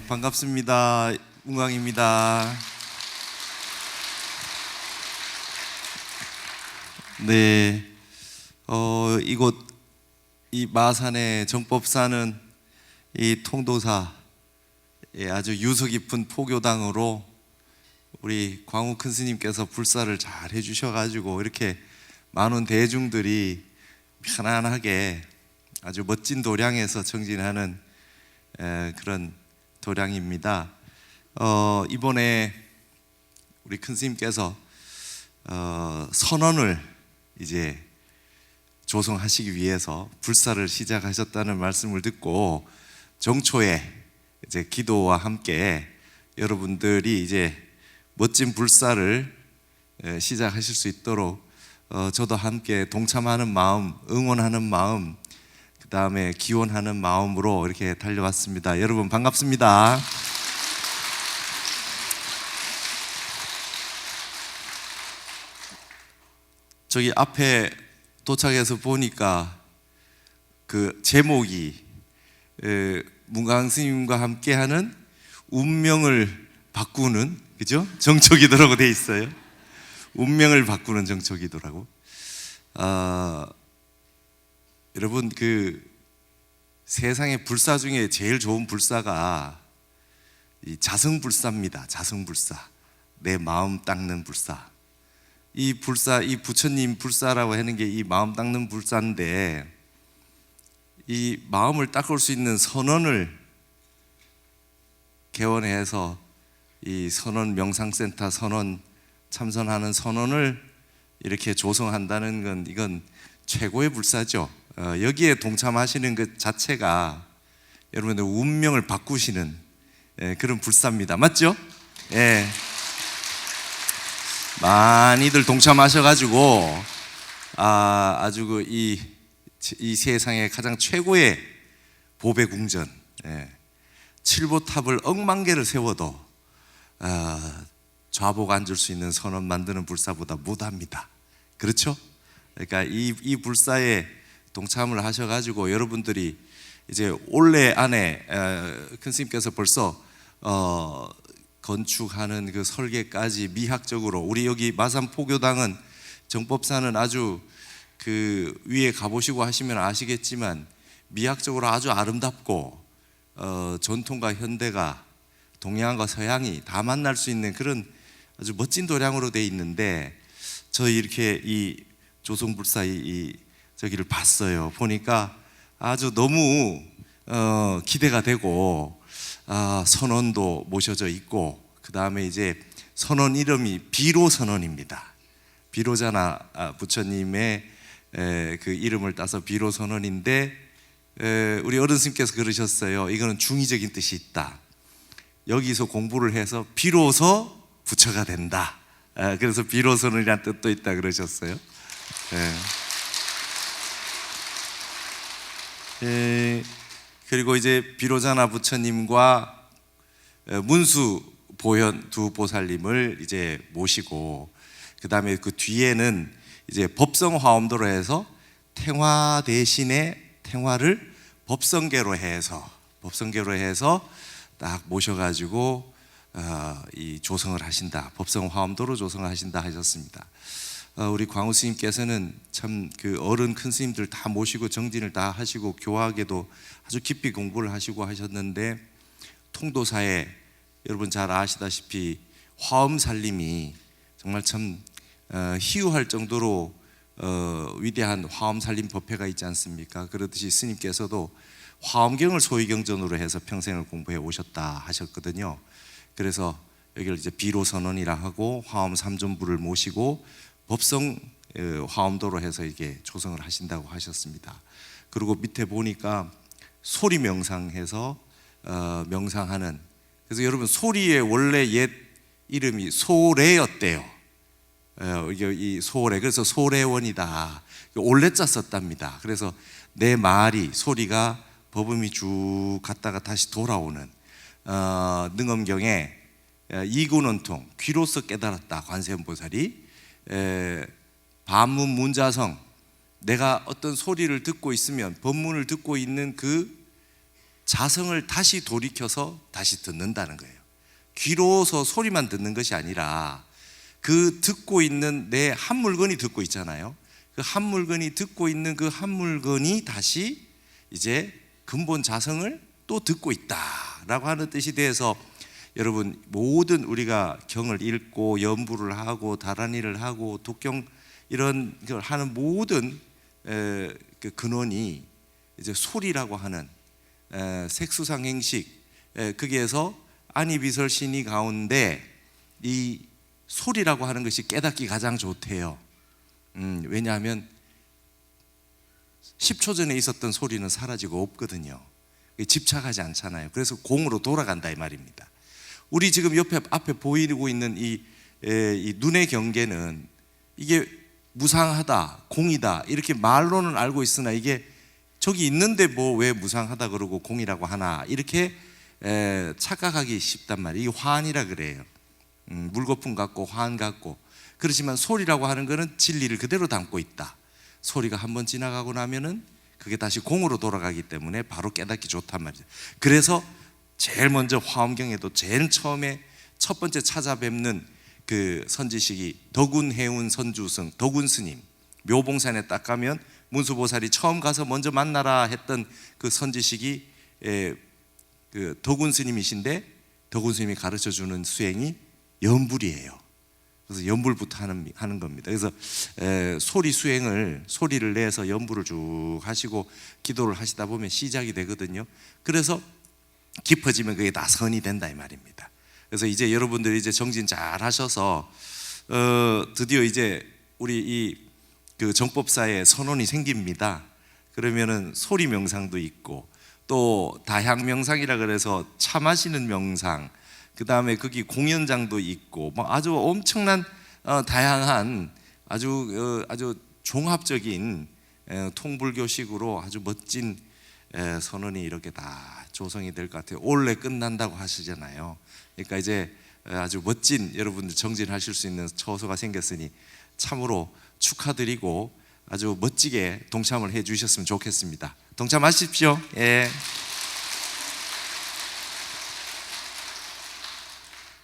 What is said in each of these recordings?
반갑습니다. 문광입니다. 네, 이곳 이 마산의 정법사는 이 통도사의 아주 유서 깊은 포교당으로 우리 광우 큰 스님께서 불사를 잘 해주셔가지고 이렇게 많은 대중들이 편안하게 아주 멋진 도량에서 정진하는 그런 도량입니다. 이번에 우리 큰 스님께서 선언을 이제 조성하시기 위해서 불사를 시작하셨다는 말씀을 듣고 정초에 이제 기도와 함께 여러분들이 이제 멋진 불사를 시작하실 수 있도록 저도 함께 동참하는 마음, 응원하는 마음, 그 다음에 기원하는 마음으로 이렇게 달려왔습니다. 여러분 반갑습니다. 저기 앞에 도착해서 보니까 그 제목이 문광 스님과 함께하는 운명을 바꾸는, 그죠? 정초기도라고 돼 있어요. 운명을 바꾸는 정초기도라고. 여러분 그 세상의 불사 중에 제일 좋은 불사가 이 자성불사입니다. 자성불사, 내 마음 닦는 불사. 이 불사, 이 부처님 불사라고 하는 게 이 마음 닦는 불사인데, 이 마음을 닦을 수 있는 선언을 개원해서 이 선언 명상센터 선언 참선하는 선언을 이렇게 조성한다는 건 이건 최고의 불사죠. 여기에 동참하시는 것 자체가 여러분들 운명을 바꾸시는 그런 불사입니다. 맞죠? 예. 많이들 동참하셔가지고 아주 이 세상의 가장 최고의 보배궁전, 칠보탑을 억만 개를 세워도 좌복 앉을 수 있는 선언 만드는 불사보다 못합니다. 그렇죠? 그러니까 이 불사에 동참을 하셔가지고 여러분들이 이제 올해 안에 큰 스님께서 벌써 건축하는 그 설계까지 미학적으로, 우리 여기 마산 포교당은 정법사는 아주 그 위에 가보시고 하시면 아시겠지만 미학적으로 아주 아름답고 전통과 현대가, 동양과 서양이 다 만날 수 있는 그런 아주 멋진 도량으로 되어 있는데, 저희 이렇게 이 조성불사 이 저기를 봤어요. 보니까 아주 너무 기대가 되고, 선언도 모셔져 있고, 그 다음에 이제 선언 이름이 비로선언입니다. 비로자나 부처님의 그 이름을 따서 비로선언인데, 우리 어른 스님께서 그러셨어요. 이거는 중의적인 뜻이 있다. 여기서 공부를 해서 비로소 부처가 된다. 그래서 비로선언이라는 뜻도 있다 그러셨어요. 그리고 이제 비로자나 부처님과 문수 보현 두 보살님을 이제 모시고, 그 다음에 그 뒤에는 이제 법성 화엄도로 해서 탱화 대신에 탱화를 법성계로 해서 딱 모셔가지고 이 조성을 하신다. 법성 화엄도로 조성을 하신다 하셨습니다. 우리 광우 스님께서는 참 그 어른 큰 스님들 다 모시고 정진을 다 하시고 교화하게도 아주 깊이 공부를 하시고 하셨는데, 통도사에 여러분 잘 아시다시피 화엄 살림이 정말 참 희유할 정도로 위대한 화엄 살림 법회가 있지 않습니까? 그렇듯이 스님께서도 화엄경을 소위경전으로 해서 평생을 공부해 오셨다 하셨거든요. 그래서 여기를 이제 비로선언이라 하고 화엄 삼존부를 모시고 법성 화엄도로 해서 이게 조성을 하신다고 하셨습니다. 그리고 밑에 보니까 소리 명상해서 명상하는, 그래서 여러분 소리의 원래 옛 이름이 소래였대요. 이게 이 소래, 그래서 소래원이다. 올레자 썼답니다. 그래서 내 말이 소리가 법음이 쭉 갔다가 다시 돌아오는 능엄경에 이군원통 귀로서 깨달았다. 관세음보살이 반문 문자성, 내가 어떤 소리를 듣고 있으면 법문을 듣고 있는 그 자성을 다시 돌이켜서 다시 듣는다는 거예요. 귀로서 소리만 듣는 것이 아니라 그 듣고 있는 내 한 물건이 듣고 있잖아요. 그 한 물건이 듣고 있는 그 한 물건이 다시 이제 근본 자성을 또 듣고 있다라고 하는 뜻이 돼서, 여러분 모든 우리가 경을 읽고 연부를 하고 다란이를 하고 독경 이런 걸 하는 모든 그 근원이 이제 소리라고 하는 색수상 행식, 거기에서 안이비설신이 가운데 이 소리라고 하는 것이 깨닫기 가장 좋대요. 왜냐하면 10초 전에 있었던 소리는 사라지고 없거든요. 집착하지 않잖아요. 그래서 공으로 돌아간다 이 말입니다. 우리 지금 앞에 보이고 있는 이 눈의 경계는 이게 무상하다, 공이다 이렇게 말로는 알고 있으나, 이게 저기 있는데 뭐 왜 무상하다 그러고 공이라고 하나 이렇게 착각하기 쉽단 말이에요. 이게 화환이라 그래요. 물거품 같고 화환 같고. 그렇지만 소리라고 하는 것은 진리를 그대로 담고 있다. 소리가 한번 지나가고 나면은 그게 다시 공으로 돌아가기 때문에 바로 깨닫기 좋단 말이죠. 그래서 제일 먼저 화엄경에도 제일 처음에 첫 번째 찾아뵙는 그 선지식이 덕운해운 선주승, 덕운스님, 묘봉산에 딱 가면 문수보살이 처음 가서 먼저 만나라 했던 그 선지식이 그 덕운스님이신데, 덕운스님이 가르쳐주는 수행이 연불이에요. 그래서 연불부터 하는 겁니다. 그래서 소리 수행을, 소리를 내서 연불을 쭉 하시고 기도를 하시다 보면 시작이 되거든요. 그래서 깊어지면 그게 다 선이 된다 이 말입니다. 그래서 이제 여러분들이 이제 정진 잘 하셔서 드디어 이제 우리 이 그 정법사에 선언이 생깁니다. 그러면은 소리 명상도 있고 또 다향 명상이라 그래서 차 마시는 명상, 그 다음에 거기 공연장도 있고 뭐 아주 엄청난 다양한 아주 종합적인 통불교식으로 아주 멋진 선언이 이렇게 다 조성이 될 것 같아요. 올해 끝난다고 하시잖아요. 그러니까 이제 아주 멋진 여러분들 정진하실 수 있는 처소가 생겼으니 참으로 축하드리고 아주 멋지게 동참을 해 주셨으면 좋겠습니다. 동참하십시오. 예.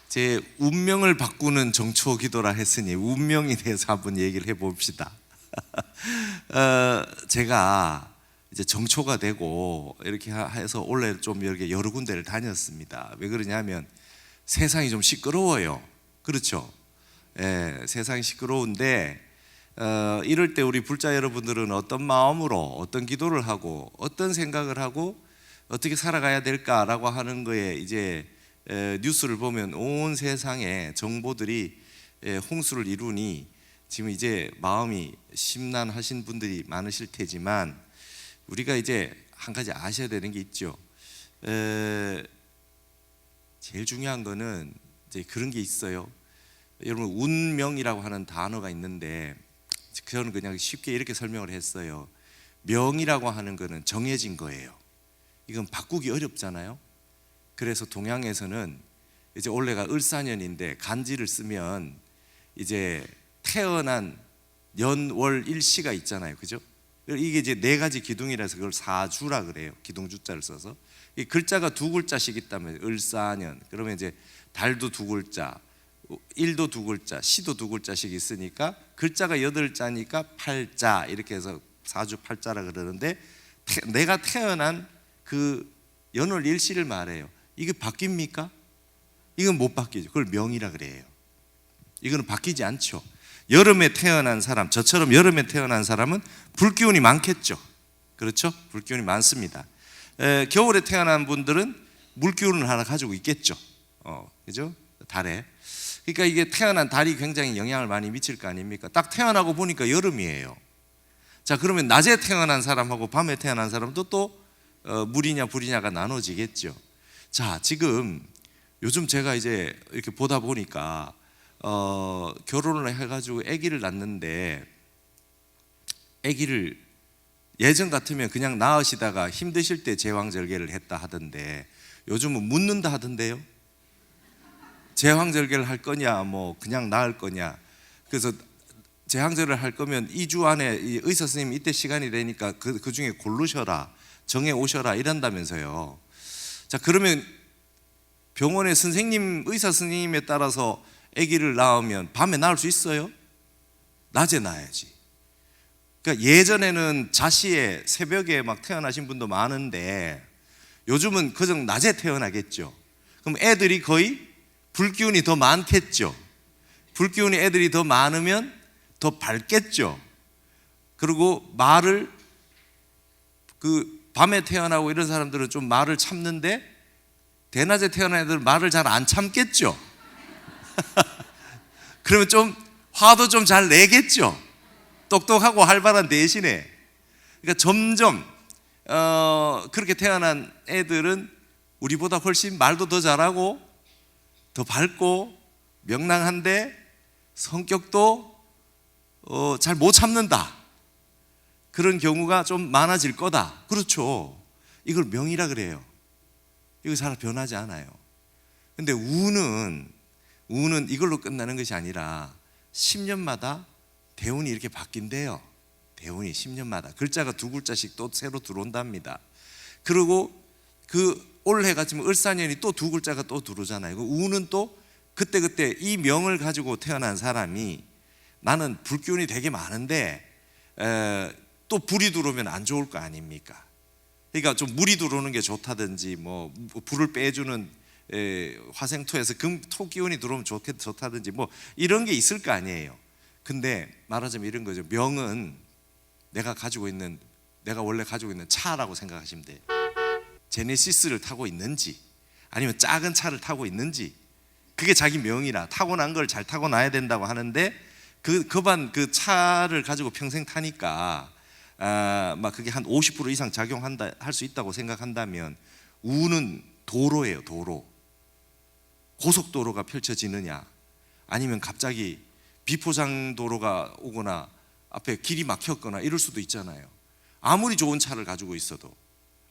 제 운명을 바꾸는 정초 기도라 했으니 운명에 대해서 한번 얘기를 해봅시다. 제가 이제 정초가 되고 이렇게 해서 올해 좀 이렇게 여러 군데를 다녔습니다. 왜 그러냐면 세상이 좀 시끄러워요. 그렇죠? 예, 세상이 시끄러운데 이럴 때 우리 불자 여러분들은 어떤 마음으로 어떤 기도를 하고 어떤 생각을 하고 어떻게 살아가야 될까라고 하는 거에 이제 뉴스를 보면 온 세상에 정보들이 홍수를 이루니 지금 이제 마음이 심란하신 분들이 많으실 테지만, 우리가 이제 한 가지 아셔야 되는 게 있죠. 제일 중요한 거는 이제 그런 게 있어요. 여러분 운명이라고 하는 단어가 있는데 저는 그냥 쉽게 이렇게 설명을 했어요. 명이라고 하는 거는 정해진 거예요. 이건 바꾸기 어렵잖아요. 그래서 동양에서는 이제 올해가 을사년인데 간지를 쓰면 이제 태어난 연월 일시가 있잖아요. 그죠? 이게 이제 네 가지 기둥이라서 그걸 사주라 그래요. 기둥주자를 써서. 이 글자가 두 글자씩 있다면 을사년. 그러면 이제 달도 두 글자, 일도 두 글자, 시도 두 글자씩 있으니까 글자가 8자니까 8자 이렇게 해서 사주 8자라 그러는데, 내가 태어난 그 연월 일시를 말해요. 이게 바뀝니까? 이건 못 바뀌죠. 그걸 명이라 그래요. 이거는 바뀌지 않죠. 여름에 태어난 사람, 저처럼 여름에 태어난 사람은 불기운이 많겠죠. 그렇죠? 불기운이 많습니다. 겨울에 태어난 분들은 물기운을 하나 가지고 있겠죠. 그죠? 달에. 그러니까 이게 태어난 달이 굉장히 영향을 많이 미칠 거 아닙니까? 딱 태어나고 보니까 여름이에요. 자, 그러면 낮에 태어난 사람하고 밤에 태어난 사람도 또 물이냐 불이냐가 나눠지겠죠. 자, 지금 요즘 제가 이제 이렇게 보다 보니까 결혼을 해가지고 아기를 낳는데 아기를 예전 같으면 그냥 낳으시다가 힘드실 때 제왕절개를 했다 하던데 요즘은 묻는다 하던데요. 제왕절개를 할 거냐 뭐 그냥 낳을 거냐. 그래서 제왕절개를 할 거면 2주 안에 이 의사 선생님이 이때 시간이 되니까 그 중에 고르셔라, 정해 오셔라 이런다면서요. 자, 그러면 병원의 선생님, 의사 선생님에 따라서 아기를 낳으면 밤에 낳을 수 있어요? 낮에 낳아야지. 그러니까 예전에는 자시에 새벽에 막 태어나신 분도 많은데 요즘은 그저 낮에 태어나겠죠. 그럼 애들이 거의 불기운이 더 많겠죠. 불기운이 애들이 더 많으면 더 밝겠죠. 그리고 말을 밤에 태어나고 이런 사람들은 좀 말을 참는데 대낮에 태어난 애들은 말을 잘 안 참겠죠. 그러면 좀 화도 좀 잘 내겠죠. 똑똑하고 활발한 대신에. 그러니까 점점 그렇게 태어난 애들은 우리보다 훨씬 말도 더 잘하고 더 밝고 명랑한데 성격도 잘 못 참는다. 그런 경우가 좀 많아질 거다. 그렇죠. 이걸 명이라 그래요. 이거 잘 변하지 않아요. 근데 우는 이걸로 끝나는 것이 아니라 10년마다 대운이 이렇게 바뀐대요. 대운이 10년마다 글자가 2글자씩 또 새로 들어온답니다. 그리고 올해가 지금 을사년이 또 2글자가 또 들어오잖아요. 우는 또 그때 이 명을 가지고 태어난 사람이 나는 불기운이 되게 많은데 또 불이 들어오면 안 좋을 거 아닙니까? 그러니까 좀 물이 들어오는 게 좋다든지 뭐 불을 빼주는 화생토에서 금토 기운이 들어오면 좋다든지 뭐 이런 게 있을 거 아니에요. 근데 말하자면 이런 거죠. 명은 내가 원래 가지고 있는 차라고 생각하시면 돼요. 제네시스를 타고 있는지 아니면 작은 차를 타고 있는지 그게 자기 명이라 타고난 걸 잘 타고나야 된다고 하는데 그 차를 가지고 평생 타니까 막 그게 한 50% 이상 작용한다 할 수 있다고 생각한다면 우는 도로예요. 도로. 고속도로가 펼쳐지느냐 아니면 갑자기 비포장도로가 오거나 앞에 길이 막혔거나 이럴 수도 있잖아요. 아무리 좋은 차를 가지고 있어도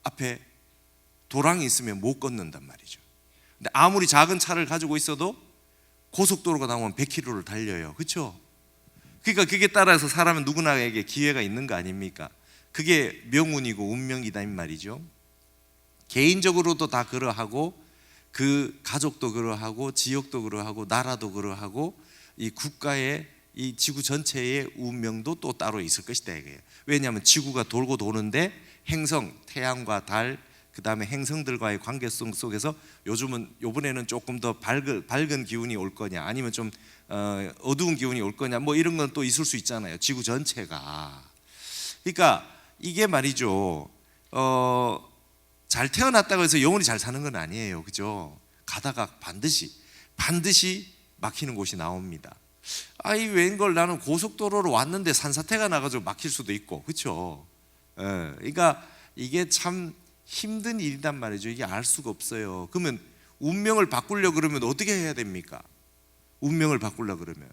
앞에 도랑이 있으면 못 걷는단 말이죠. 근데 아무리 작은 차를 가지고 있어도 고속도로가 나오면 100km를 달려요. 그렇죠? 그러니까 그게 따라서 사람은 누구나에게 기회가 있는 거 아닙니까? 그게 명운이고 운명이다 이 말이죠. 개인적으로도 다 그러하고 그 가족도 그러하고 지역도 그러하고 나라도 그러하고 이 국가의 이 지구 전체의 운명도 또 따로 있을 것이다 이거예요. 왜냐하면 지구가 돌고 도는데 행성, 태양과 달, 그 다음에 행성들과의 관계성 속에서 요번에는 조금 더 밝은 기운이 올 거냐 아니면 좀 어두운 기운이 올 거냐 뭐 이런 건 또 있을 수 있잖아요. 지구 전체가. 그러니까 이게 말이죠. 잘 태어났다고 해서 영원히 잘 사는 건 아니에요. 그죠? 가다가 반드시 막히는 곳이 나옵니다. 아이 웬걸 나는 고속도로로 왔는데 산사태가 나가지고 막힐 수도 있고 그렇죠? 그러니까 이게 참 힘든 일이란 말이죠. 이게 알 수가 없어요. 그러면 운명을 바꾸려고 그러면 어떻게 해야 됩니까? 운명을 바꾸려고 그러면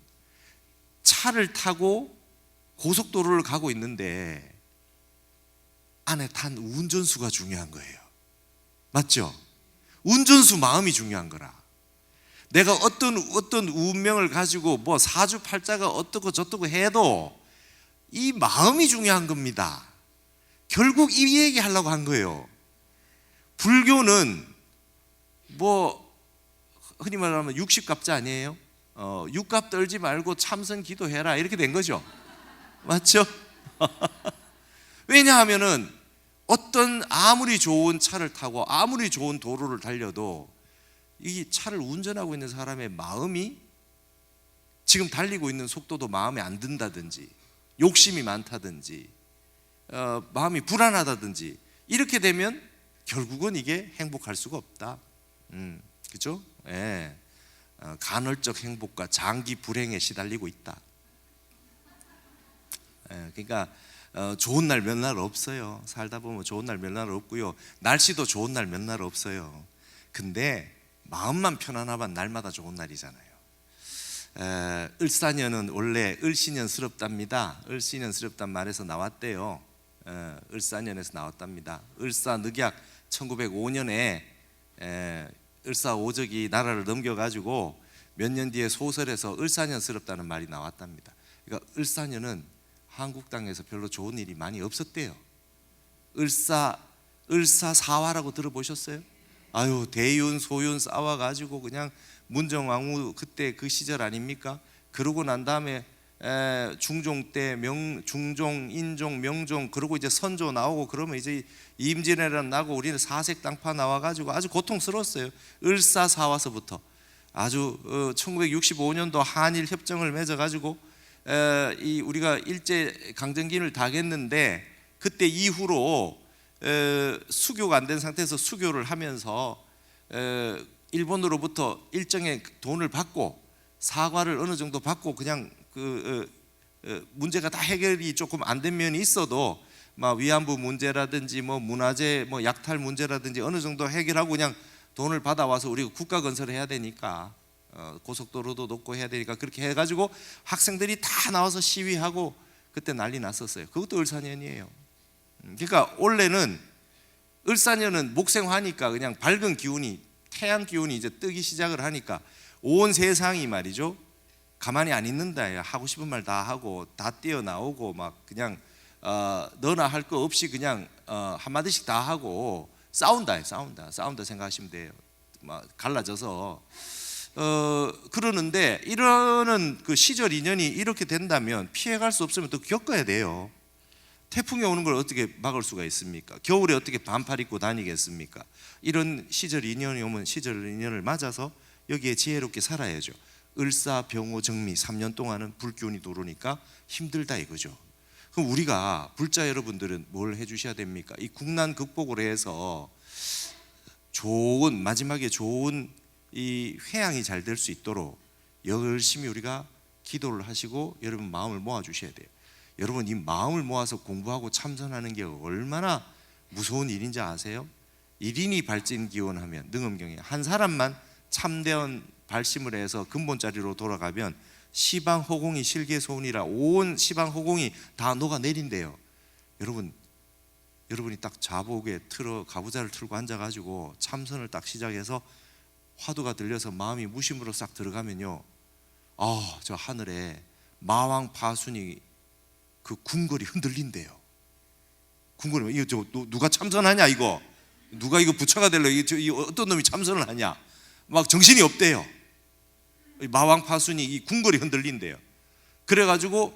차를 타고 고속도로를 가고 있는데 안에 탄 운전수가 중요한 거예요. 맞죠? 운전수 마음이 중요한 거라. 내가 어떤 운명을 가지고 뭐 사주팔자가 어떻고 저떻고 해도 이 마음이 중요한 겁니다. 결국 이 얘기 하려고 한 거예요. 불교는 뭐 흔히 말하면 육십갑자 아니에요? 육갑 떨지 말고 참선 기도해라 이렇게 된 거죠. 맞죠? 왜냐하면은 아무리 좋은 차를 타고 아무리 좋은 도로를 달려도 이 차를 운전하고 있는 사람의 마음이 지금 달리고 있는 속도도 마음에 안 든다든지 욕심이 많다든지 마음이 불안하다든지 이렇게 되면 결국은 이게 행복할 수가 없다. 그죠? 예. 간헐적 행복과 장기 불행에 시달리고 있다. 예. 그러니까 좋은 날 몇 날 없어요. 살다 보면 좋은 날 몇 날 없고요. 날씨도 좋은 날 몇 날 없어요. 근데 마음만 편안하면 날마다 좋은 날이잖아요. 을사년은 원래 을신년스럽답니다. 을신년스럽단 말에서 나왔대요. 을사년에서 나왔답니다. 을사늑약 1905년에 을사오적이 나라를 넘겨가지고 몇 년 뒤에 소설에서 을사년스럽다는 말이 나왔답니다. 그러니까 을사년은 한국 땅에서 별로 좋은 일이 많이 없었대요. 을사사화라고 들어보셨어요? 아유, 대윤 소윤 싸워가지고 그냥 문정왕후 그때 그 시절 아닙니까? 그러고 난 다음에 중종 때 중종, 인종, 명종, 그러고 이제 선조 나오고 그러면 이제 임진왜란 나고 우리는 사색 당파 나와가지고 아주 고통스러웠어요. 을사사화서부터 아주 1965년도 한일 협정을 맺어가지고 우리가 일제 강점기를 당했는데 그때 이후로 수교가 안 된 상태에서 수교를 하면서 일본으로부터 일정의 돈을 받고 사과를 어느 정도 받고 그냥 문제가 다 해결이 조금 안 된 면이 있어도 막 위안부 문제라든지 뭐 문화재 뭐 약탈 문제라든지 어느 정도 해결하고 그냥 돈을 받아와서 우리가 국가 건설을 해야 되니까 고속도로도 놓고 해야 되니까 그렇게 해가지고 학생들이 다 나와서 시위하고 그때 난리 났었어요. 그것도 을사년이에요. 그러니까 원래는 을사년은 목생화니까 그냥 밝은 기운이 태양 기운이 이제 뜨기 시작을 하니까 온 세상이 말이죠 가만히 안 있는다. 하고 싶은 말 다 하고 다 뛰어나오고 막 그냥 너나 할 거 없이 그냥 한마디씩 다 하고 싸운다 생각하시면 돼요. 막 갈라져서 그러는데 이러는 그 시절 인연이 이렇게 된다면 피해갈 수 없으면 또 겪어야 돼요. 태풍이 오는 걸 어떻게 막을 수가 있습니까? 겨울에 어떻게 반팔 입고 다니겠습니까? 이런 시절 인연이 오면 시절 인연을 맞아서 여기에 지혜롭게 살아야죠. 을사병오정미 3년 동안은 불기운이 들어오니까 힘들다 이거죠. 그럼 우리가 불자 여러분들은 뭘 해주셔야 됩니까? 이 국난 극복을 해서 좋은 마지막에 좋은 이 회양이 잘 될 수 있도록 열심히 우리가 기도를 하시고 여러분 마음을 모아 주셔야 돼요. 여러분 이 마음을 모아서 공부하고 참선하는 게 얼마나 무서운 일인지 아세요? 1인이 발진기원하면 능엄경에 한 사람만 참된 발심을 해서 근본자리로 돌아가면 시방허공이 실계소운이라 온 시방허공이 다 녹아내린대요. 여러분이 딱 자복에 가부좌를 틀고 앉아가지고 참선을 딱 시작해서 화두가 들려서 마음이 무심으로 싹 들어가면요, 저 하늘에 마왕 파순이 그 궁궐이 흔들린대요. 궁궐이 이거 누가 참선하냐 이거? 누가 이거 부처가 될래? 이 어떤 놈이 참선을 하냐? 막 정신이 없대요. 마왕 파순이 이 궁궐이 흔들린대요. 그래가지고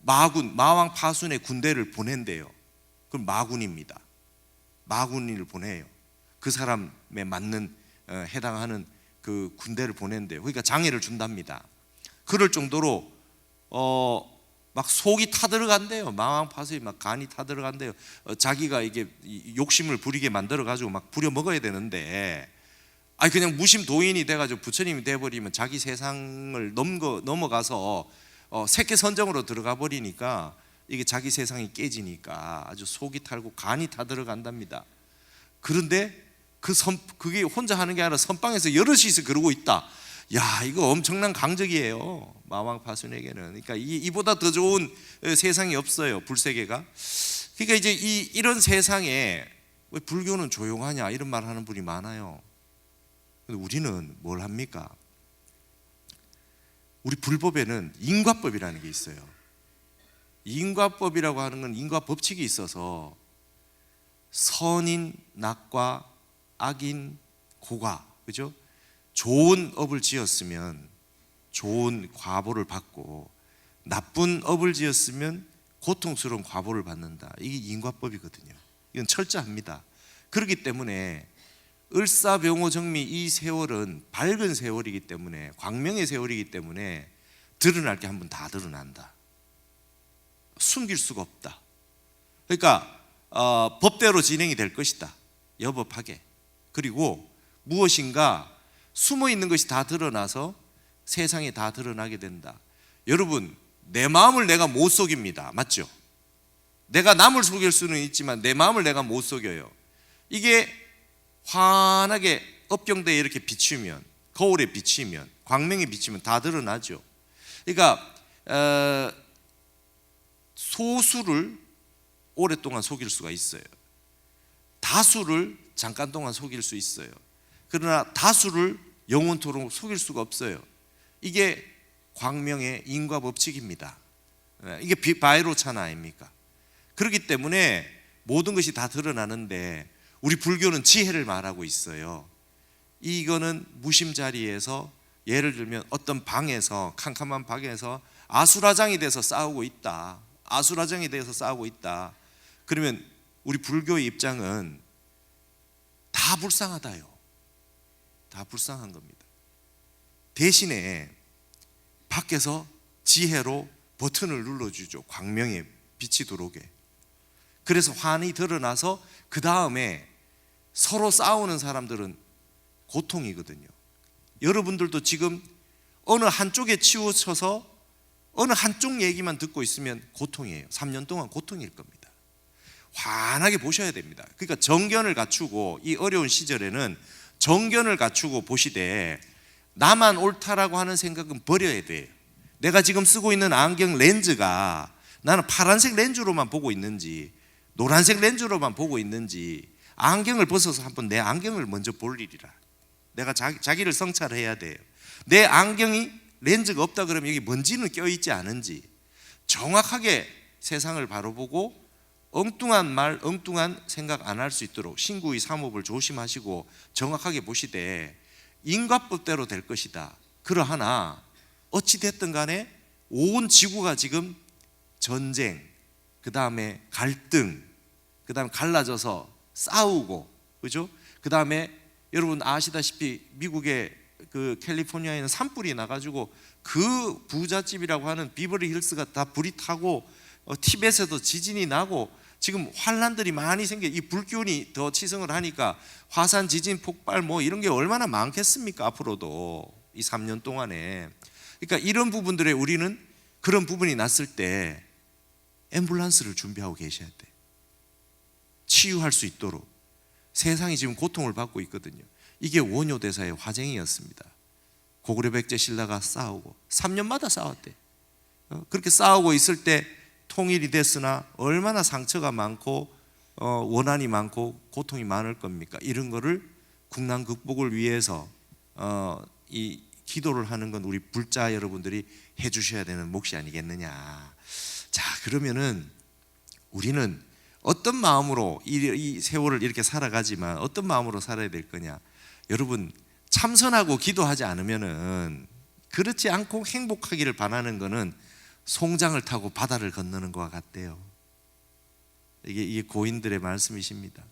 마왕 파순의 군대를 보낸대요. 그럼 마군입니다. 마군을 보내요. 그 사람에 맞는 해당하는 그 군대를 보낸대요. 그러니까 장애를 준답니다. 그럴 정도로 막 속이 타들어간대요. 마왕 파순이 막 간이 타들어간대요. 자기가 이게 욕심을 부리게 만들어 가지고 막 부려 먹어야 되는데, 그냥 무심도인이 돼가지고 부처님이 돼버리면 자기 세상을 넘어가서 세계선정으로 들어가 버리니까 이게 자기 세상이 깨지니까 아주 속이 탈고 간이 타들어간답니다. 그런데 그게 혼자 하는 게 아니라 선방에서 여럿이서 그러고 있다. 야, 이거 엄청난 강적이에요. 마왕 파순에게는. 그러니까 이보다 더 좋은 세상이 없어요. 불세계가. 그러니까 이제 이런 세상에 왜 불교는 조용하냐 이런 말 하는 분이 많아요. 근데 우리는 뭘 합니까? 우리 불법에는 인과법이라는 게 있어요. 인과법이라고 하는 건 인과 법칙이 있어서 선인 낙과 악인 고가, 그죠? 좋은 업을 지었으면 좋은 과보를 받고 나쁜 업을 지었으면 고통스러운 과보를 받는다. 이게 인과법이거든요. 이건 철저합니다. 그렇기 때문에 을사병오정미 이 세월은 밝은 세월이기 때문에, 광명의 세월이기 때문에 드러날 게 한 번 다 드러난다. 숨길 수가 없다. 그러니까 법대로 진행이 될 것이다. 여법하게. 그리고 무엇인가 숨어 있는 것이 다 드러나서 세상에 다 드러나게 된다. 여러분, 내 마음을 내가 못 속입니다. 맞죠? 내가 남을 속일 수는 있지만 내 마음을 내가 못 속여요. 이게 환하게 업경대에 이렇게 비추면, 거울에 비치면, 광명에 비치면 다 드러나죠. 그러니까 소수를 오랫동안 속일 수가 있어요. 다수를 잠깐 동안 속일 수 있어요. 그러나 다수를 영원토록 속일 수가 없어요. 이게 광명의 인과 법칙입니다. 이게 바이로차나 아닙니까? 그렇기 때문에 모든 것이 다 드러나는데 우리 불교는 지혜를 말하고 있어요. 이거는 무심자리에서 예를 들면 어떤 방에서 캄캄한 방에서 아수라장이 돼서 싸우고 있다. 아수라장이 돼서 싸우고 있다. 그러면 우리 불교의 입장은 다 불쌍하다요. 다 불쌍한 겁니다. 대신에 밖에서 지혜로 버튼을 눌러주죠. 광명의 빛이 들어오게. 그래서 환이 드러나서 그 다음에 서로 싸우는 사람들은 고통이거든요. 여러분들도 지금 어느 한쪽에 치우쳐서 어느 한쪽 얘기만 듣고 있으면 고통이에요. 3년 동안 고통일 겁니다. 환하게 보셔야 됩니다. 그러니까 정견을 갖추고 이 어려운 시절에는 정견을 갖추고 보시되 나만 옳다라고 하는 생각은 버려야 돼요. 내가 지금 쓰고 있는 안경 렌즈가 나는 파란색 렌즈로만 보고 있는지 노란색 렌즈로만 보고 있는지 안경을 벗어서 한번 내 안경을 먼저 볼 일이라. 내가 자기를 성찰해야 돼요. 내 안경이 렌즈가 없다 그러면 여기 먼지는 껴있지 않은지 정확하게 세상을 바로 보고 엉뚱한 말, 엉뚱한 생각 안 할 수 있도록 신구의 삼업을 조심하시고 정확하게 보시되 인과법대로 될 것이다. 그러하나 어찌됐든 간에 온 지구가 지금 전쟁, 그 다음에 갈등, 그 다음에 갈라져서 싸우고, 그죠? 그 다음에 여러분 아시다시피 미국의 그 캘리포니아에는 산불이 나가지고 그 부잣집이라고 하는 비버리 힐스가 다 불이 타고 티벳에도 지진이 나고 지금 환란들이 많이 생겨. 이 불기운이 더 치성을 하니까 화산, 지진, 폭발 뭐 이런 게 얼마나 많겠습니까? 앞으로도 이 3년 동안에. 그러니까 이런 부분들에 우리는 그런 부분이 났을 때 앰뷸런스를 준비하고 계셔야 돼. 치유할 수 있도록. 세상이 지금 고통을 받고 있거든요. 이게 원효대사의 화쟁이었습니다. 고구려 백제 신라가 싸우고 3년마다 싸웠대. 그렇게 싸우고 있을 때 통일이 됐으나 얼마나 상처가 많고 원한이 많고 고통이 많을 겁니까? 이런 거를 국난 극복을 위해서 이 기도를 하는 건 우리 불자 여러분들이 해주셔야 되는 몫이 아니겠느냐. 자, 그러면은 우리는 어떤 마음으로 이 세월을 이렇게 살아가지만 어떤 마음으로 살아야 될 거냐. 여러분 참선하고 기도하지 않으면은 그렇지 않고 행복하기를 바라는 거는 송장을 타고 바다를 건너는 것과 같대요. 이게 고인들의 말씀이십니다.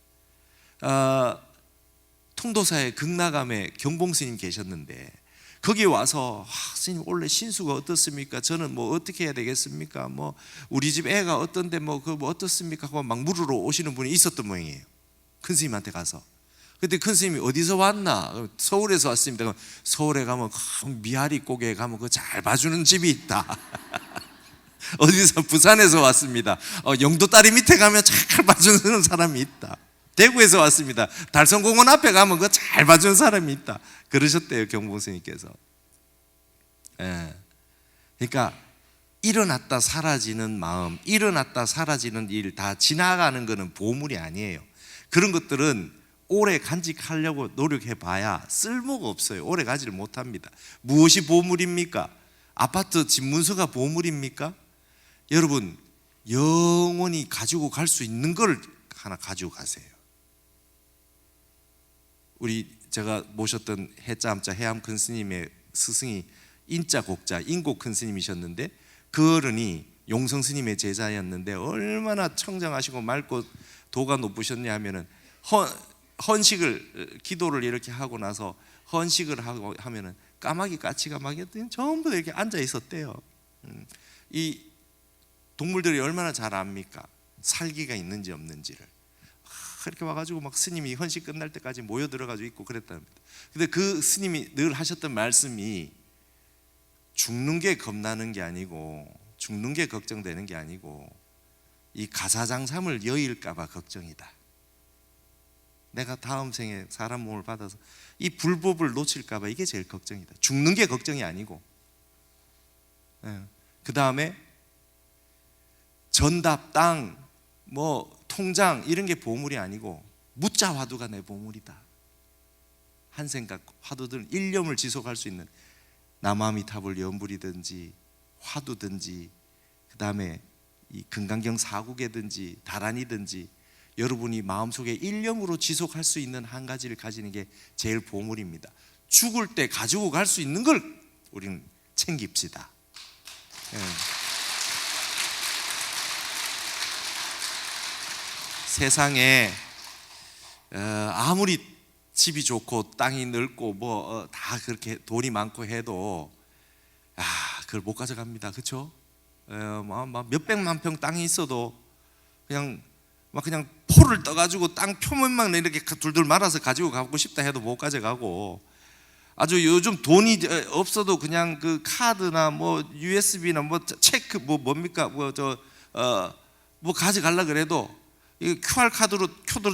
통도사의 극락암에 경봉스님 계셨는데 거기 와서 스님 원래 신수가 어떻습니까? 저는 뭐 어떻게 해야 되겠습니까? 뭐 우리 집 애가 어떤데 뭐 어떻습니까? 하고 막 물으러 오시는 분이 있었던 모양이에요. 큰 스님한테 가서. 근데 큰 스님이 어디서 왔나? 서울에서 왔습니다. 그럼 서울에 가면 미아리 고개에 가면 그 잘 봐주는 집이 있다. 어디서 부산에서 왔습니다. 영도 다리 밑에 가면 잘 봐주는 사람이 있다. 대구에서 왔습니다. 달성공원 앞에 가면 그 잘 봐주는 사람이 있다. 그러셨대요, 경봉스님께서. 예. 그러니까 일어났다 사라지는 마음, 일어났다 사라지는 일 다 지나가는 거는 보물이 아니에요. 그런 것들은 오래 간직하려고 노력해봐야 쓸모가 없어요. 오래 가지를 못합니다. 무엇이 보물입니까? 아파트 집문서가 보물입니까? 여러분 영원히 가지고 갈 수 있는 걸 하나 가지고 가세요. 우리 제가 모셨던 해자암자 해암 큰 스님의 스승이 인자 곡자 인곡 큰 스님이셨는데 그 어른이 용성 스님의 제자였는데 얼마나 청정하시고 맑고 도가 높으셨냐 하면은 헌식을 기도를 이렇게 하고 나서 헌식을 하고 하면은 까마귀 까치가 막 전부 이렇게 앉아 있었대요. 이 동물들이 얼마나 잘 압니까? 살기가 있는지 없는지를. 이렇게 와가지고 막 스님이 헌식 끝날 때까지 모여 들어가지고 있고 그랬답니다. 근데 그 스님이 늘 하셨던 말씀이 죽는 게 겁나는 게 아니고 죽는 게 걱정되는 게 아니고 이 가사장삼을 여일까봐 걱정이다. 내가 다음 생에 사람 몸을 받아서 이 불법을 놓칠까봐 이게 제일 걱정이다. 죽는 게 걱정이 아니고. 그 다음에 전답, 땅, 뭐 통장 이런 게 보물이 아니고 무자 화두가 내 보물이다. 한 생각, 화두들 일념을 지속할 수 있는 남아미타불 연불이든지 화두든지 그 다음에 이 금강경 사국이든지 다란이든지 여러분이 마음속에 일념으로 지속할 수 있는 한 가지를 가지는 게 제일 보물입니다. 죽을 때 가지고 갈 수 있는 걸 우리는 챙깁시다. 세상에 아무리 집이 좋고 땅이 넓고 뭐 다 그렇게 돈이 많고 해도 그걸 못 가져갑니다. 그렇죠? 몇백만 평 땅이 있어도 그냥 포를 떠가지고 땅 표면만 이렇게 둘둘 말아서 가지고 가고 싶다 해도 못 가져가고, 아주 요즘 돈이 없어도 그냥 그 카드나 뭐 USB나 뭐 체크 뭡니까 뭐 가져가려 그래도 이 QR 카드로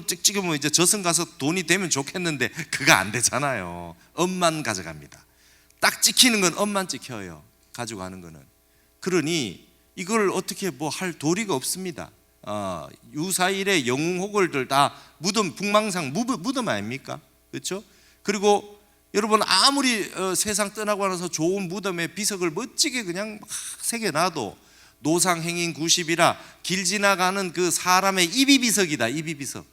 찍으면 이제 저승 가서 돈이 되면 좋겠는데 그거 안 되잖아요. 엄만 가져갑니다. 딱 찍히는 건 엄만 찍혀요. 가지고 가는 거는. 그러니 이걸 어떻게 뭐 할 도리가 없습니다. 유사일의 영웅호걸들 다 무덤, 북망상 무덤 아닙니까? 그렇죠? 그리고 여러분 아무리 세상 떠나고 나서 좋은 무덤에 비석을 멋지게 그냥 막 새겨놔도 노상행인 90이라 길 지나가는 그 사람의 입이비석이다. 입이비석.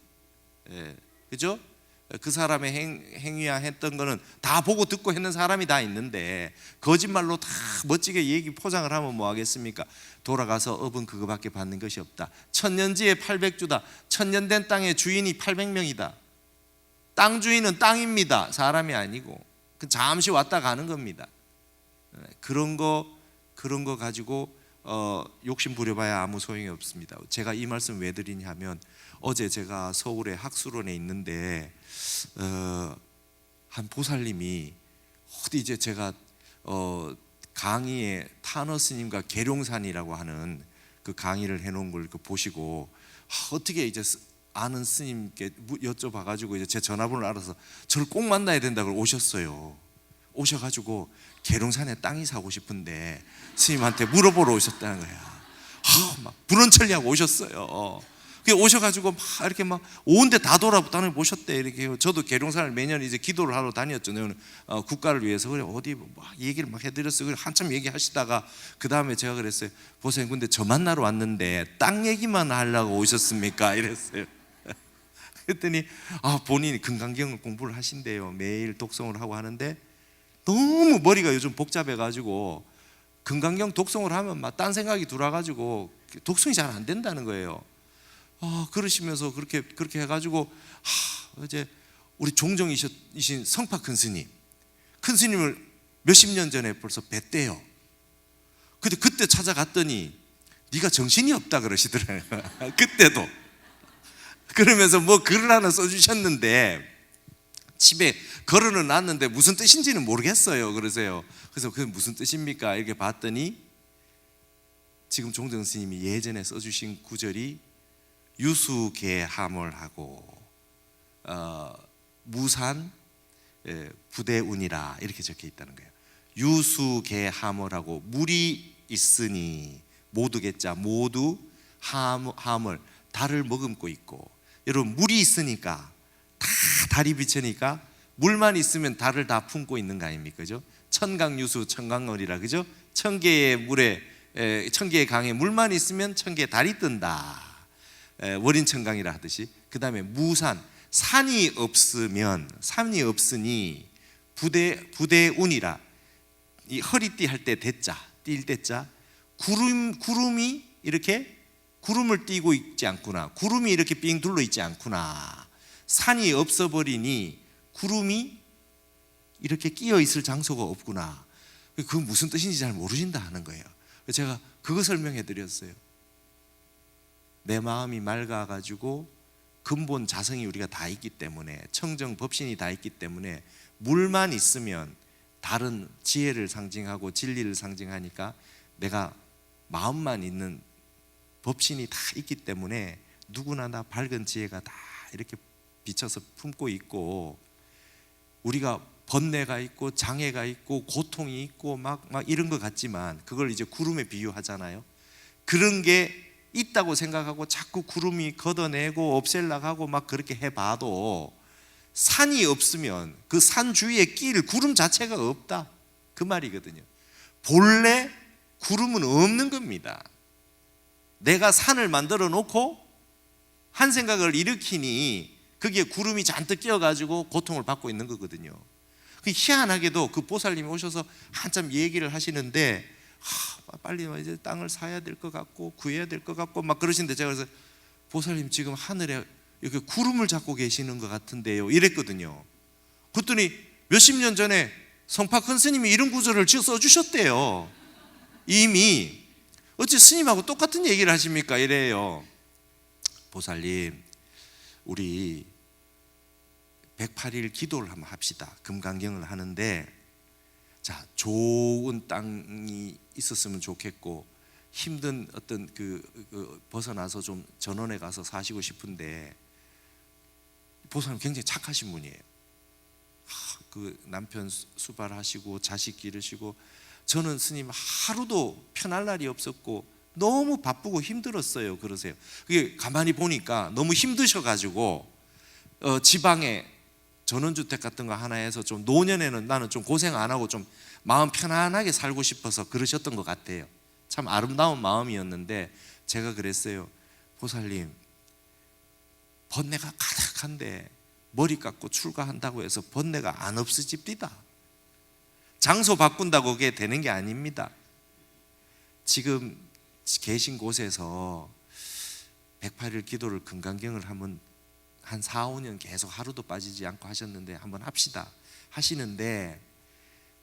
그죠? 그 사람의 행위야 했던 거는 다 보고 듣고 했는 사람이 다 있는데 거짓말로 다 멋지게 얘기 포장을 하면 뭐 하겠습니까? 돌아가서 업은 그거밖에 받는 것이 없다. 천년지에 800주다. 천년된 땅의 주인이 800명이다. 땅 주인은 땅입니다. 사람이 아니고 잠시 왔다 가는 겁니다. 그런 거 가지고 욕심 부려봐야 아무 소용이 없습니다. 제가 이 말씀 왜 드리냐 하면 어제 제가 서울의 학술원에 있는데 한 보살님이 어디 이제 제가 강의에 타너 스님과 계룡산이라고 하는 그 강의를 해놓은 걸 보시고 어떻게 이제 아는 스님께 여쭤봐가지고 이제 제 전화번호를 알아서 저를 꼭 만나야 된다고 오셨어요. 오셔가지고 계룡산에 땅이 사고 싶은데 스님한테 물어보러 오셨다는 거야. 막 불원천리하고 오셨어요. 오셔가지고 막 이렇게 막 온데 다 돌아다니 보셨대. 이렇게 저도 계룡산을 매년 이제 기도를 하러 다녔죠. 국가를 위해서. 그래 어디 막 얘기를 막 해드렸어요. 그래 한참 얘기하시다가 그 다음에 제가 그랬어요. 보세요. 근데 저 만나러 왔는데 땅 얘기만 하려고 오셨습니까? 이랬어요. 그랬더니 본인이 금강경을 공부를 하신대요. 매일 독송을 하고 하는데 너무 머리가 요즘 복잡해가지고 금강경 독송을 하면 막 딴 생각이 들어가지고 독송이 잘 안 된다는 거예요. 그러시면서 그렇게 해가지고 이제 우리 종정이신 성파 큰 스님을 몇십 년 전에 벌써 뵀대요. 근데 그때 찾아갔더니 네가 정신이 없다 그러시더라고요. 그때도. 그러면서 뭐 글을 하나 써주셨는데 집에 걸어는 놨는데 무슨 뜻인지는 모르겠어요. 그러세요. 그래서 그게 무슨 뜻입니까? 이렇게 봤더니 지금 종정 스님이 예전에 써주신 구절이 유수계하몰하고 무산 부대운이라 이렇게 적혀 있다는 거예요. 유수계하몰하고 물이 있으니 모두겠자 모두 하몰 달을 머금고 있고, 여러분 물이 있으니까 다 달이 비치니까 물만 있으면 달을 다 품고 있는 거 아닙니까? 그죠? 천강유수 천강월이라 그죠? 천 개의 강에 물만 있으면 천 개의 달이 뜬다. 월인천강이라 하듯이. 그 다음에 무산, 산이 없으니 부대운이라, 이 허리띠 할 때 대자, 띌 대자, 구름이 이렇게 구름을 띄고 있지 않구나. 구름이 이렇게 삥 둘러 있지 않구나. 산이 없어버리니 구름이 이렇게 끼어 있을 장소가 없구나. 그게 무슨 뜻인지 잘 모르신다 하는 거예요. 제가 그거 설명해 드렸어요. 내 마음이 맑아가지고 근본 자성이 우리가 다 있기 때문에, 청정 법신이 다 있기 때문에 물만 있으면 다른 지혜를 상징하고 진리를 상징하니까 내가 마음만 있는 법신이 다 있기 때문에 누구나 다 밝은 지혜가 다 이렇게 비춰서 품고 있고, 우리가 번뇌가 있고 장애가 있고 고통이 있고 막 이런 것 같지만 그걸 이제 구름에 비유하잖아요. 그런 게 있다고 생각하고 자꾸 구름이 걷어내고 없앨라고 하고 막 그렇게 해봐도 산이 없으면 그 산 주위에 낄 구름 자체가 없다, 그 말이거든요. 본래 구름은 없는 겁니다. 내가 산을 만들어 놓고 한 생각을 일으키니 거기에 구름이 잔뜩 끼어가지고 고통을 받고 있는 거거든요. 희한하게도 그 보살님이 오셔서 한참 얘기를 하시는데 빨리 이제 땅을 사야 될 것 같고 구해야 될 것 같고 막 그러시는데, 제가 그래서 보살님 지금 하늘에 이렇게 구름을 잡고 계시는 것 같은데요 이랬거든요. 그랬더니 몇십 년 전에 성파 큰 스님이 이런 구절을 써주셨대요. 이미. 어찌 스님하고 똑같은 얘기를 하십니까 이래요. 보살님, 우리 108일 기도를 한번 합시다. 금강경을 하는데, 자, 좋은 땅이 있었으면 좋겠고 힘든 어떤 벗어나서 좀 전원에 가서 사시고 싶은데, 보살님 굉장히 착하신 분이에요. 그 남편 수발하시고 자식 기르시고, 저는 스님 하루도 편할 날이 없었고 너무 바쁘고 힘들었어요 그러세요. 그게 가만히 보니까 너무 힘드셔가지고 지방에 전원주택 같은 거 하나 해서 좀 노년에는 나는 좀 고생 안 하고 좀 마음 편안하게 살고 싶어서 그러셨던 것 같아요. 참 아름다운 마음이었는데, 제가 그랬어요. 보살님, 번뇌가 가득한데 머리 깎고 출가한다고 해서 번뇌가 안 없어집니다. 장소 바꾼다고 그게 되는 게 아닙니다. 지금 계신 곳에서 108일 기도를 금강경을 한번 한 4, 5년 계속 하루도 빠지지 않고 하셨는데 한번 합시다 하시는데,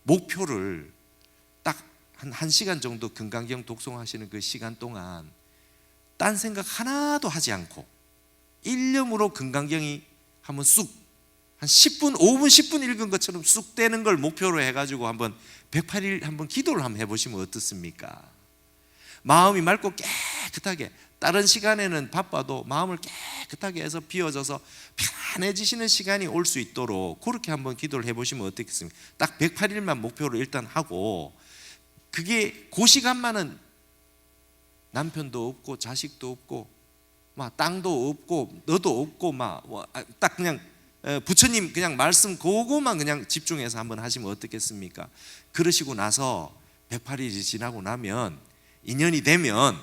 목표를 딱 한 1시간 정도 금강경 독송하시는 그 시간 동안 딴 생각 하나도 하지 않고 일념으로 금강경이 한번 쑥 한 10분, 5분, 10분 읽은 것처럼 쑥 되는 걸 목표로 해가지고 한번 108일 한번 기도를 한번 해보시면 어떻습니까? 마음이 맑고 깨끗하게, 다른 시간에는 바빠도 마음을 깨끗하게 해서 비워져서 편안해지시는 시간이 올 수 있도록 그렇게 한번 기도를 해보시면 어떻겠습니까? 딱 108일만 목표로 일단 하고, 그게 그 시간만은 남편도 없고 자식도 없고 막 땅도 없고 너도 없고 막 딱 그냥 부처님 그냥 말씀 그거만 그냥 집중해서 한번 하시면 어떻겠습니까? 그러시고 나서 108일이 지나고 나면, 인연이 되면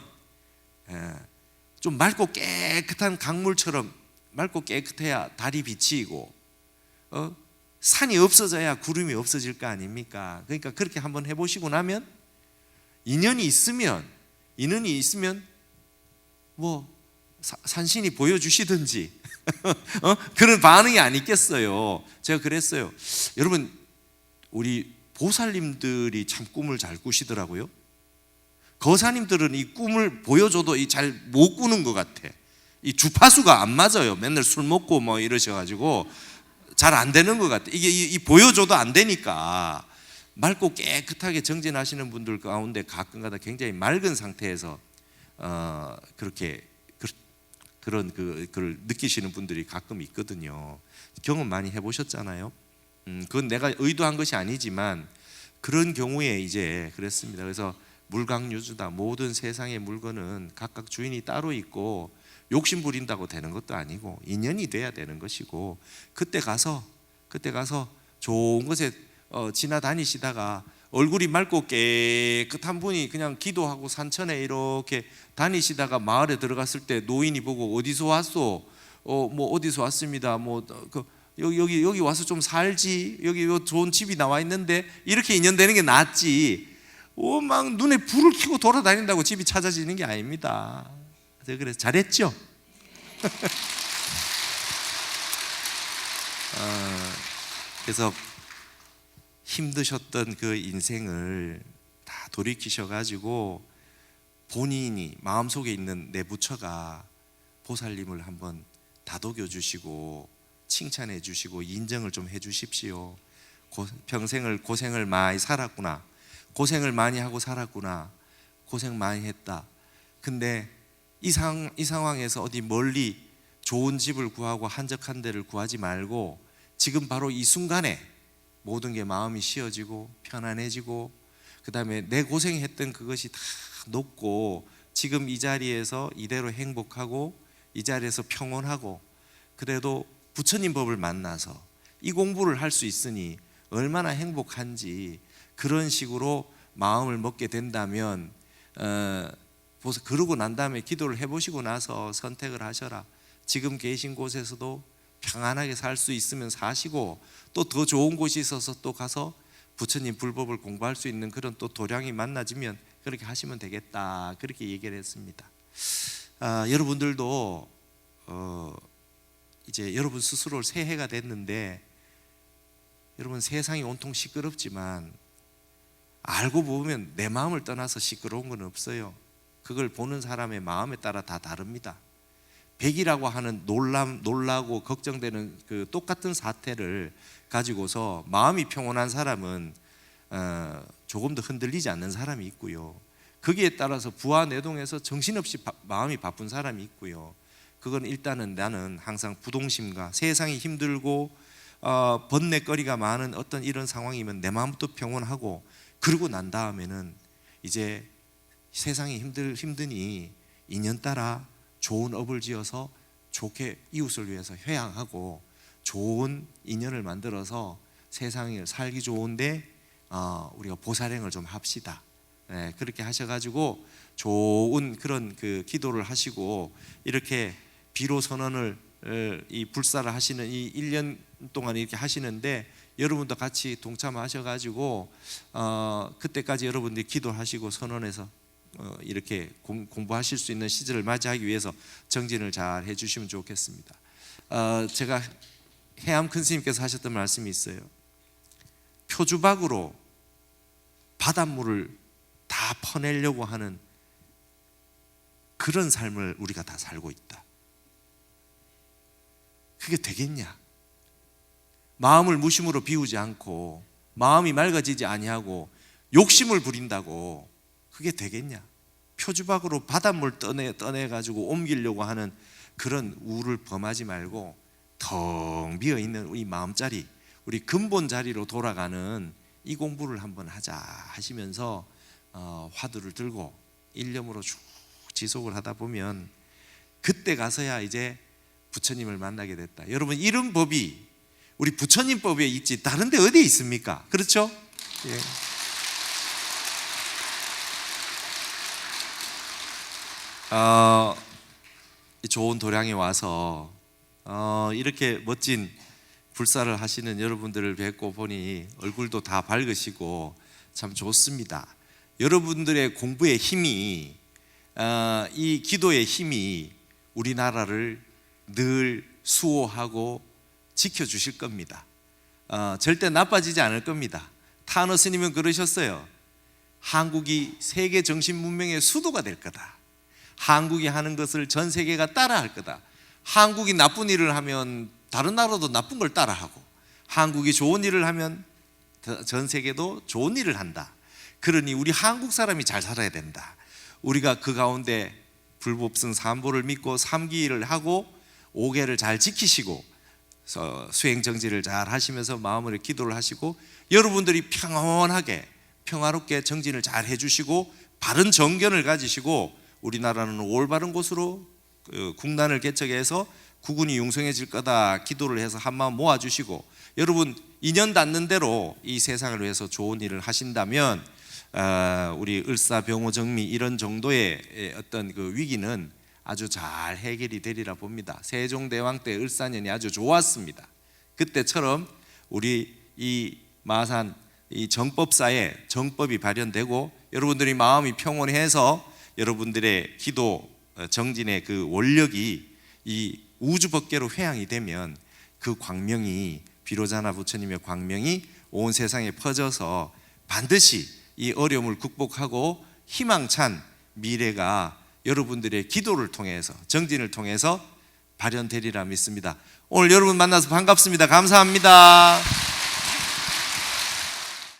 좀 맑고 깨끗한 강물처럼 맑고 깨끗해야 달이 비치고 산이 없어져야 구름이 없어질 거 아닙니까? 그러니까 그렇게 한번 해보시고 나면 인연이 있으면 뭐 산신이 보여주시든지 그런 반응이 안 있겠어요. 제가 그랬어요. 여러분, 우리 보살님들이 참 꿈을 잘 꾸시더라고요. 거사님들은 이 꿈을 보여줘도 잘 못 꾸는 것 같아. 이 주파수가 안 맞아요. 맨날 술 먹고 뭐 이러셔가지고 잘 안 되는 것 같아. 이게 보여줘도 안 되니까. 맑고 깨끗하게 정진하시는 분들 가운데 가끔가다 굉장히 맑은 상태에서 그렇게 그런 그걸 느끼시는 분들이 가끔 있거든요. 경험 많이 해보셨잖아요. 그건 내가 의도한 것이 아니지만 그런 경우에 이제 그랬습니다. 그래서 물강유주다. 모든 세상의 물건은 각각 주인이 따로 있고 욕심 부린다고 되는 것도 아니고 인연이 돼야 되는 것이고, 그때 가서 좋은 곳에 지나다니시다가 얼굴이 맑고 깨끗한 분이 그냥 기도하고 산천에 이렇게 다니시다가 마을에 들어갔을 때 노인이 보고 어디서 왔소? 뭐 어디서 왔습니다. 여기 와서 좀 살지. 여기 좋은 집이 나와 있는데 이렇게 인연되는 게 낫지. 막 눈에 불을 켜고 돌아다닌다고 집이 찾아지는 게 아닙니다. 그래서 잘했죠? 그래서 힘드셨던 그 인생을 다 돌이키셔가지고 본인이 마음속에 있는 내 부처가 보살님을 한번 다독여 주시고 칭찬해 주시고 인정을 좀 해 주십시오. 평생을 고생을 많이 살았구나. 고생을 많이 하고 살았구나. 고생 많이 했다. 근데 이 상황에서 어디 멀리 좋은 집을 구하고 한적한 데를 구하지 말고 지금 바로 이 순간에 모든 게 마음이 쉬어지고 편안해지고, 그 다음에 내 고생했던 그것이 다 녹고 지금 이 자리에서 이대로 행복하고 이 자리에서 평온하고, 그래도 부처님 법을 만나서 이 공부를 할 수 있으니 얼마나 행복한지, 그런 식으로 마음을 먹게 된다면 그러고 난 다음에 기도를 해보시고 나서 선택을 하셔라. 지금 계신 곳에서도 평안하게 살 수 있으면 사시고, 또 더 좋은 곳이 있어서 또 가서 부처님 불법을 공부할 수 있는 그런 또 도량이 만나지면 그렇게 하시면 되겠다, 그렇게 얘기를 했습니다. 여러분들도 이제 여러분 스스로 새해가 됐는데, 여러분 세상이 온통 시끄럽지만 알고 보면 내 마음을 떠나서 시끄러운 건 없어요. 그걸 보는 사람의 마음에 따라 다 다릅니다. 백이라고 하는 놀라고 걱정되는 그 똑같은 사태를 가지고서 마음이 평온한 사람은 조금 더 흔들리지 않는 사람이 있고요, 거기에 따라서 부하내동해서 정신없이 마음이 바쁜 사람이 있고요. 그건 일단은 나는 항상 부동심과 세상이 힘들고 번뇌거리가 많은 어떤 이런 상황이면 내 마음도 평온하고, 그러고 난 다음에는 이제 세상이 힘드니 인연따라 좋은 업을 지어서 좋게 이웃을 위해서 회양하고 좋은 인연을 만들어서 세상을 살기 좋은데 우리가 보살행을 좀 합시다. 그렇게 하셔가지고 좋은 그런 그 기도를 하시고, 이렇게 비로 선언을 이 불사를 하시는 이 1년 동안 이렇게 하시는데, 여러분도 같이 동참하셔가지고 그때까지 여러분들이 기도하시고 선언해서 이렇게 공부하실 수 있는 시절을 맞이하기 위해서 정진을 잘 해주시면 좋겠습니다. 제가 해암 큰 스님께서 하셨던 말씀이 있어요. 표주박으로 바닷물을 다 퍼내려고 하는 그런 삶을 우리가 다 살고 있다. 그게 되겠냐? 마음을 무심으로 비우지 않고 마음이 맑아지지 아니하고 욕심을 부린다고 그게 되겠냐? 표주박으로 바닷물 떠내가지고 옮기려고 하는 그런 우를 범하지 말고 텅 비어있는 우리 마음자리, 우리 근본 자리로 돌아가는 이 공부를 한번 하자 하시면서 화두를 들고 일념으로 쭉 지속을 하다 보면 그때 가서야 이제 부처님을 만나게 됐다. 여러분, 이런 법이 우리 부처님 법에 있지 다른 데 어디에 있습니까? 그렇죠? 예. 좋은 도량에 와서 이렇게 멋진 불사를 하시는 여러분들을 뵙고 보니 얼굴도 다 밝으시고 참 좋습니다. 여러분들의 공부의 힘이, 이 기도의 힘이 우리나라를 늘 수호하고 지켜주실 겁니다. 절대 나빠지지 않을 겁니다. 타너 스님은 그러셨어요. 한국이 세계 정신 문명의 수도가 될 거다. 한국이 하는 것을 전 세계가 따라할 거다. 한국이 나쁜 일을 하면 다른 나라도 나쁜 걸 따라하고, 한국이 좋은 일을 하면 전 세계도 좋은 일을 한다. 그러니 우리 한국 사람이 잘 살아야 된다. 우리가 그 가운데 불법승 삼보를 믿고 삼기를 하고 5계를 잘 지키시고 수행정지를 잘 하시면서 마음으로 기도를 하시고, 여러분들이 평온하게 평화롭게 정진을 잘 해주시고 바른 정견을 가지시고 우리나라는 올바른 곳으로 국난을 개척해서 국운이 융성해질 거다 기도를 해서 한마음 모아주시고, 여러분 인연 닿는 대로 이 세상을 위해서 좋은 일을 하신다면 우리 을사병오정미 이런 정도의 어떤 그 위기는 아주 잘 해결이 되리라 봅니다. 세종대왕 때 을사년이 아주 좋았습니다. 그때처럼 우리 이 마산 이 정법사에 정법이 발현되고 여러분들이 마음이 평온해서 여러분들의 기도 정진의 그 원력이 이 우주 법계로 회양이 되면 그 광명이, 비로자나 부처님의 광명이 온 세상에 퍼져서 반드시 이 어려움을 극복하고 희망찬 미래가 여러분들의 기도를 통해서 정진을 통해서 발현되리라 믿습니다. 오늘 여러분 만나서 반갑습니다. 감사합니다.